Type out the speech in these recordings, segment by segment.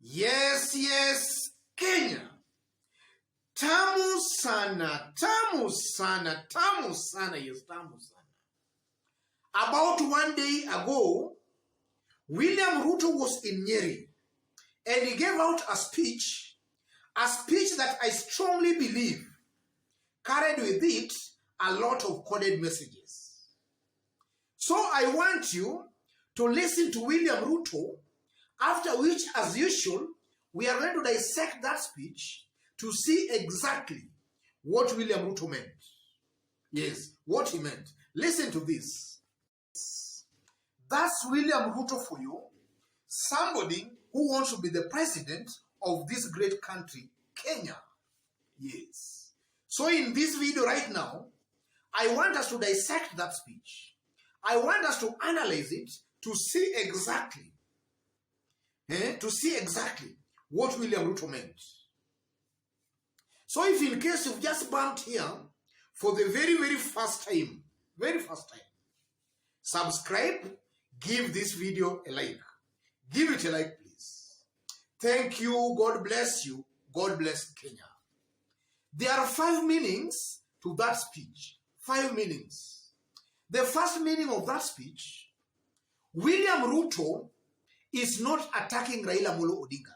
Yes, Kenya. Tamu sana, tamu sana, tamu sana, yes, tamu sana. About 1 day ago, William Ruto was in Nyeri and he gave out a speech that I strongly believe carried with it a lot of coded messages. So I want you to listen to William Ruto, after which, as usual, we are going to dissect that speech to see exactly what William Ruto meant. Yes, what he meant. Listen to this. That's William Ruto for you, somebody who wants to be the president of this great country, Kenya. Yes. So in this video right now, I want us to dissect that speech. I want us to analyze it to see exactly, what William Ruto meant. So if in case you've just bumped here for the very first time, subscribe, give this video a like. Give it a like, please. Thank you. God bless you. God bless Kenya. There are 5 meanings to that speech. 5 meanings. The first meaning of that speech, William Ruto is not attacking Raila Amolo Odinga,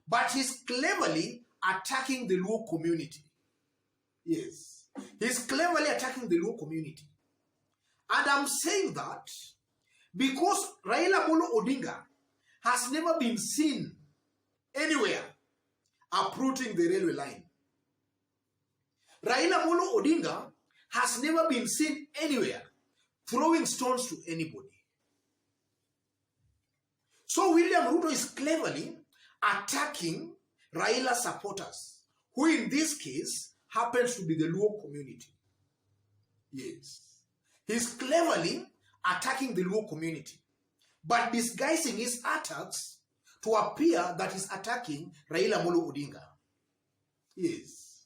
but he's cleverly attacking the Luo community. Yes. He's cleverly attacking the Luo community. And I'm saying that because Raila Amolo Odinga has never been seen anywhere uprooting the railway line. Raila Amolo Odinga has never been seen anywhere throwing stones to anybody. So William Ruto is cleverly attacking Raila supporters, who in this case happens to be the Luo community. Yes. He's cleverly attacking the Luo community, but disguising his attacks to appear that he's attacking Raila Amolo Odinga. Yes.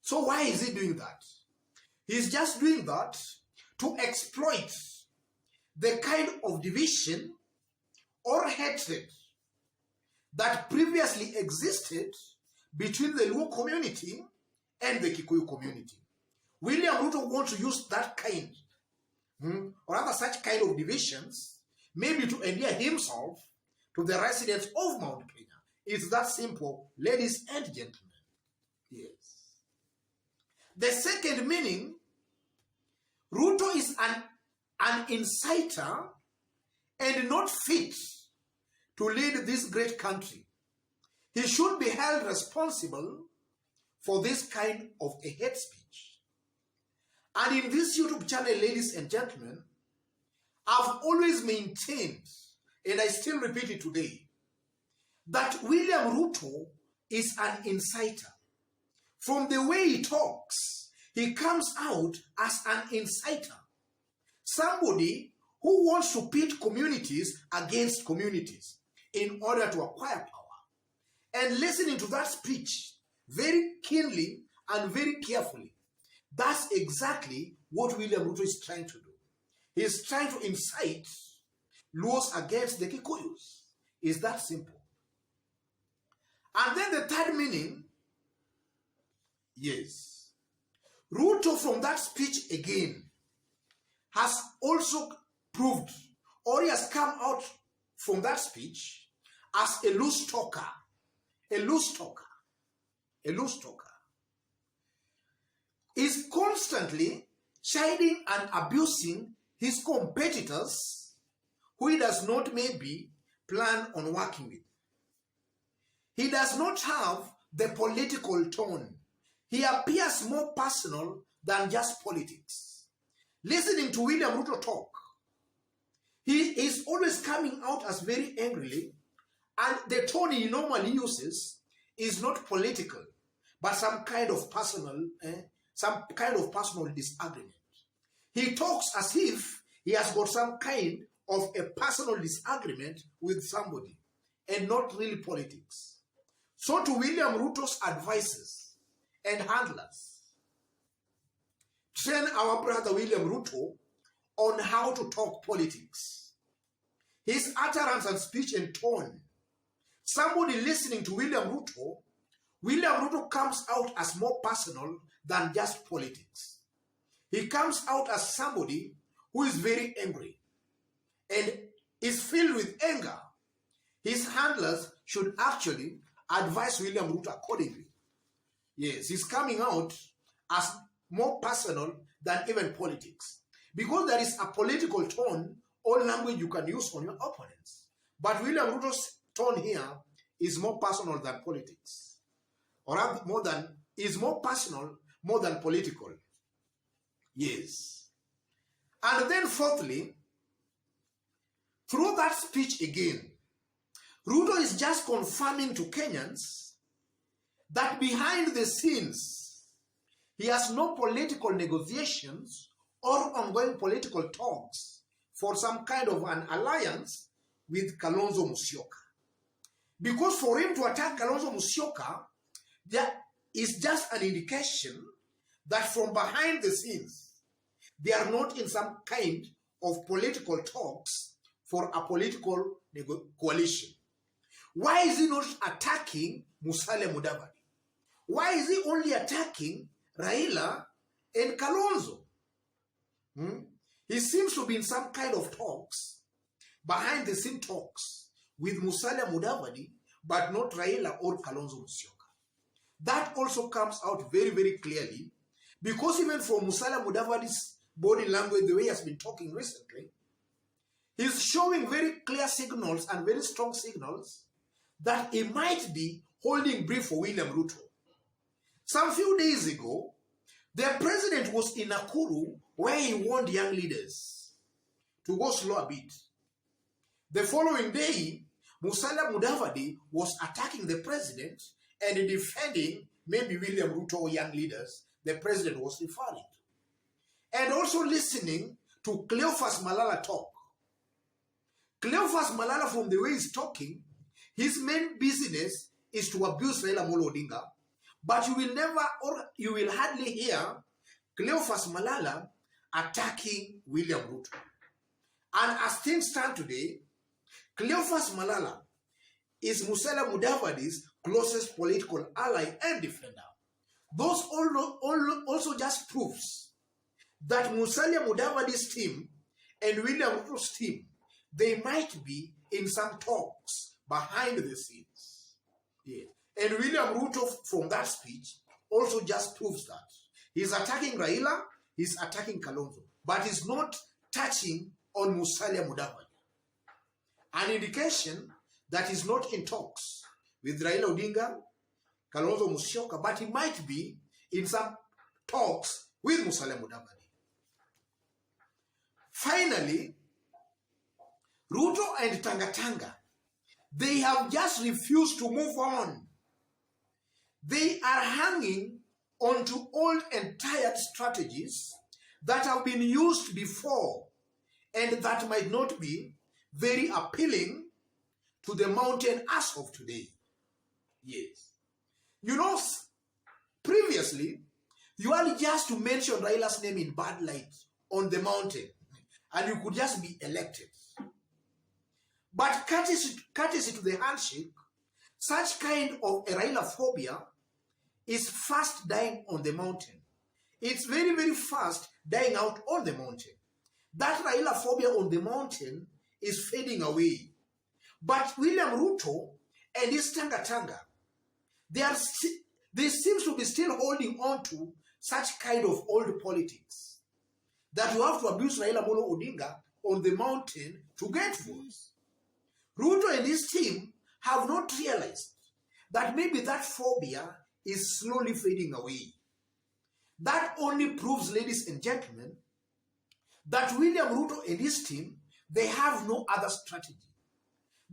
So why is he doing that? He's just doing that to exploit the kind of division or hatred that previously existed between the Luo community and the Kikuyu community. William Ruto wants to use that kind, or rather such kind of divisions, maybe to endear himself to the residents of Mount Kenya. It's that simple, ladies and gentlemen. Yes. The second meaning, Ruto is an inciter and not fit to lead this great country. He should be held responsible for this kind of a hate speech. And in this YouTube channel, ladies and gentlemen, I've always maintained, and I still repeat it today, that William Ruto is an inciter. From the way he talks, he comes out as an inciter. Somebody who wants to pit communities against communities in order to acquire power. And listening to that speech very keenly and very carefully, that's exactly what William Ruto is trying to do. He's trying to incite Luos against the Kikuyus. It's that simple. And then the third meaning, yes, Ruto from that speech again has also proved, or he has come out from that speech as a loose talker. A loose talker. A loose talker. Is constantly chiding and abusing his competitors who he does not maybe plan on working with. He does not have the political tone. He appears more personal than just politics. Listening to William Ruto talk, he is always coming out as very angrily, and the tone he normally uses is not political, but some kind of personal disagreement. He talks as if he has got some kind of a personal disagreement with somebody and not really politics. So to William Ruto's advisors and handlers, train our brother William Ruto on how to talk politics. His utterance and speech and tone somebody listening to William Ruto comes out as more personal than just politics. He comes out as somebody who is very angry and is filled with anger. His handlers should actually advise William Ruto accordingly. Yes, he's coming out as more personal than even politics. Because there is a political tone or language you can use on your opponents. But William Ruto's tone here is more personal than politics. Or is more personal more than political. Yes. And then fourthly, through that speech again, Ruto is just confirming to Kenyans that behind the scenes, he has no political negotiations or ongoing political talks for some kind of an alliance with Kalonzo Musyoka. Because for him to attack Kalonzo Musyoka, there is just an indication that from behind the scenes, they are not in some kind of political talks for a political coalition. Why is he not attacking Musalia Mudavadi? Why is he only attacking Raila and Kalonzo? He seems to be in some kind of talks, behind the scene talks, with Musalia Mudavadi, but not Raila or Kalonzo Musyoka. That also comes out very, very clearly, because even from Musalia Mudavadi's body language, the way he has been talking recently, he's showing very clear signals and very strong signals that he might be holding brief for William Ruto. Some few days ago, the president was in Nakuru where he warned young leaders to go slow a bit. The following day, Musalia Mudavadi was attacking the president and defending maybe William Ruto or young leaders the president was referring to. And also listening to Cleophas Malala talk. Cleophas Malala, from the way he's talking, his main business is to abuse Raila Amolo Odinga, but you will hardly hear Cleophas Malala attacking William Ruto. And as things stand today, Cleophas Malala is Musalia Mudavadi's closest political ally and defender. Those also just proves that Musalia Mudavadi's team and William Ruto's team, they might be in some talks behind the scenes. Yeah. And William Ruto, from that speech, also just proves that. He's attacking Raila, he's attacking Kalonzo, but he's not touching on Musalia Mudavadi. An indication that he's not in talks with Raila Odinga, Kalonzo Musyoka, but he might be in some talks with Musalia Mudavadi. Finally, Ruto and Tanga, they have just refused to move on. They are hanging onto old and tired strategies that have been used before and that might not be very appealing to the mountain as of today. Yes. You know, previously, you had just to mention Raila's name in bad light on the mountain and you could just be elected. But courtesy to the handshake, such kind of a Raila phobia is fast dying on the mountain. It's very, very fast dying out on the mountain. That Raila phobia on the mountain is fading away. But William Ruto and his Tanga, they seem to be still holding on to such kind of old politics that you have to abuse Raila Amolo Odinga on the mountain to get votes. Ruto and his team have not realized that maybe that phobia is slowly fading away. That only proves, ladies and gentlemen, that William Ruto and his team, they have no other strategy.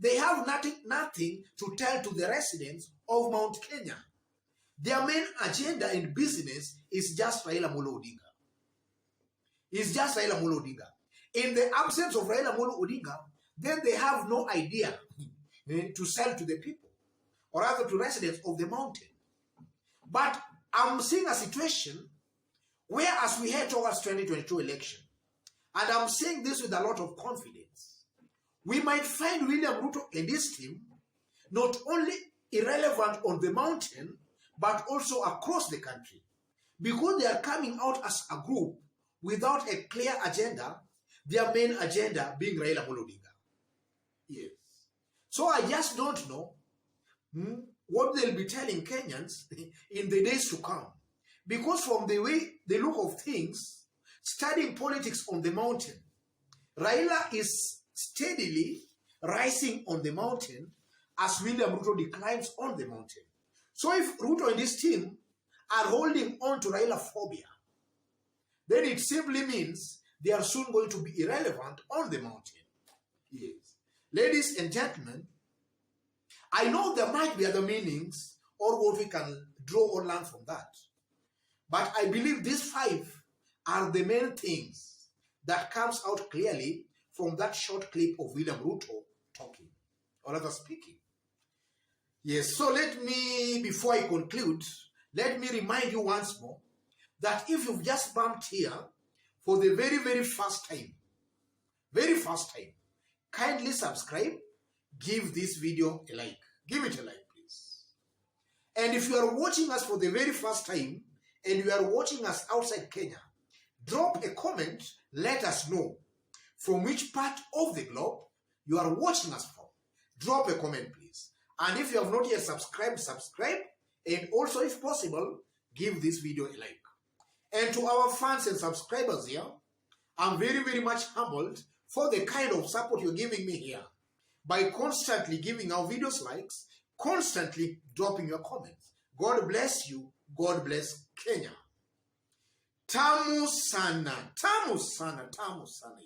They have nothing to tell to the residents of Mount Kenya. Their main agenda in business is just Raila Amolo Odinga. It's just Raila Amolo Odinga. In the absence of Raila Amolo Odinga, then they have no idea to sell to the people, or rather to residents of the mountain. But I'm seeing a situation where, as we head towards 2022 election, and I'm saying this with a lot of confidence, we might find William Ruto and his team not only irrelevant on the mountain, but also across the country. Because they are coming out as a group without a clear agenda, their main agenda being Raila Odinga. Yes. So I just don't know what they'll be telling Kenyans in the days to come. Because from the look of things, studying politics on the mountain, Raila is steadily rising on the mountain as William Ruto declines on the mountain. So if Ruto and his team are holding on to Raila phobia, then it simply means they are soon going to be irrelevant on the mountain. Yes. Ladies and gentlemen, I know there might be other meanings or what we can draw or learn from that. But I believe these 5 are the main things that comes out clearly from that short clip of William Ruto talking, or rather speaking. Yes, so let me, before I conclude, let me remind you once more that if you've just bumped here for the very, very first time, kindly subscribe, give this video a like. Give it a like, please. And if you are watching us for the very first time, and you are watching us outside Kenya, drop a comment, let us know from which part of the globe you are watching us from. Drop a comment, please. And if you have not yet subscribed, subscribe. And also, if possible, give this video a like. And to our fans and subscribers here, I'm very, very much humbled for the kind of support you're giving me here by constantly giving our videos likes, constantly dropping your comments. God bless you. God bless Kenya. Tamu sana, tamu sana, tamu sana.